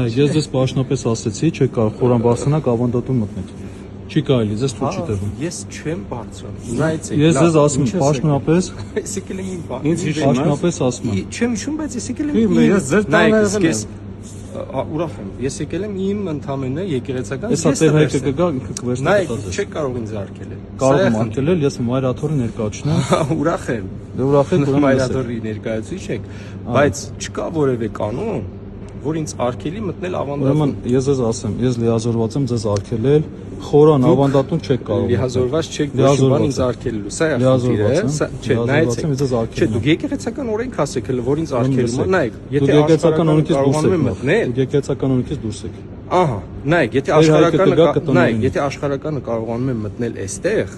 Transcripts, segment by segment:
Ես ձեզ պաշտոնապես ասեցի, չեք կարող խորան բարձրանաք ավանդատուն մտնեք։ Չի կարելի, ձեզ թույլ չի տրվում։ Ես չեմ բարձրանում։ Նայեցեք։ Ես ձեզ ասում եմ պաշտոնապես, Ես եկել եմ իմ բան։ ինձ պաշտոնապես ասում եմ։ Չեմ հիշում, բայց ես եկել եմ։ Ես ձեր տանը եղել եմ։ Ուրախ եմ։ Ես եկել եմ իմ ընդամենը եկեղեցական Հեսա տեր հայկը կգա, ինքը կվերստի Նայեք, կտածես։ չեք կարող ինձ արկել։ Կարող եմ արկելել, ես մայրաթորի ներկայացնեմ։ Ուրախ եմ։ Դե ուրախ եք, ուրեմն Մայրաթորի ներկայացուցիչ եք, բայց չկա որևէ կանոն, որ ինձ արկելի մտնել ավանդատուն։ Ուրեմն ես ձեզ ասեմ, ես լիազորված եմ ձեզ արկելել, խորան ավանդատուն չեք կարող։ Լիազորված չեք ոչ բան ինձ արկելելու։ Սա է խնդիրը։ Չէ, նայեցեք։ Չէ, դուք եկեղեցական օրենք ասեք, որ ինձ արկելու։ Նայեք, եթե եկեղեցական օրենքից դուրս կարողանում եմ եք մտնել, դուք եկեղեցական օրենքից դուրս եք։ ահա, նայեք, եթե աշխարհականը, նայեք, եթե աշխարհականը կարողանում եմ մտնել այստեղ,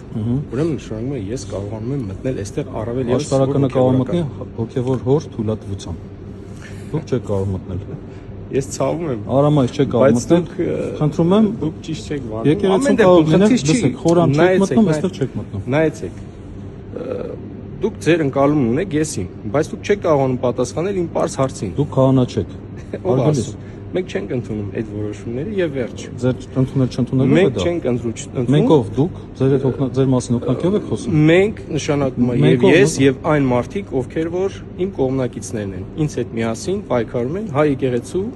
ուրեմն նշանակում է ես կարողանում եմ մտնել այստեղ առավել եւս Աշխարհականը կարող մտնի հոգևոր հոր թույլատվությամբ։ Դուք չեք կարող մտնել։ Ես ցավում եմ։ Արամայից չեք կարող մտնել։ Խնդրում եմ, Դուք ճիշտ չեք վարվում։ եկեղեցին կարող լինել, լսեք, խորան չեք մտնում, այստեղ չեք մտնում։ Նայեցեք։ Դուք ձեր ընկալումն ունեք եսին, բայց դուք չեք կարողանում պատասխանել իմ պարզ հարցին։ Դուք քահանա չեք։ Ով ասում։ Մենք չենք ընդունում այդ որոշումները եւ վերջ։ Ձեր ընդունել չընդունելու է Մենք դա։ չենք ընդունում։ Մենք ով դուք, ձեր մասին օգնակիով եք խոսում։ Մենք նշանակում է Մենք եւ ով, ես եւ այն մարդիկ, ովքեր որ իմ կողմնակիցներն են։ Ինձ հետ միասին պայքարում են հայ եկեղեցու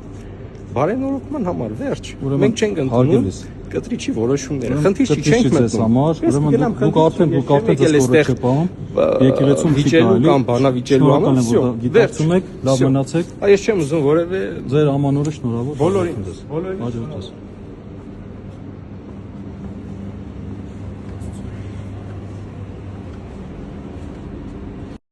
բարենորոգման համար, վերջ։ Մենք չենք ընդունում կտրիչի որոշումները։ Խնդիր չի, չենք մտնում։ Ուրեմն դուք արդեն ձեզ կորը չպահում։ Եկեղեցում չի վիճելու կարելի։ կամ բանավիճելու համար, всё, Գիտակցում եք, լավ մնացեք։ Այս չեմ ուզում որևէ Ձեր ամանորը շնորհավոր։ բոլորին։ Հաջորդես։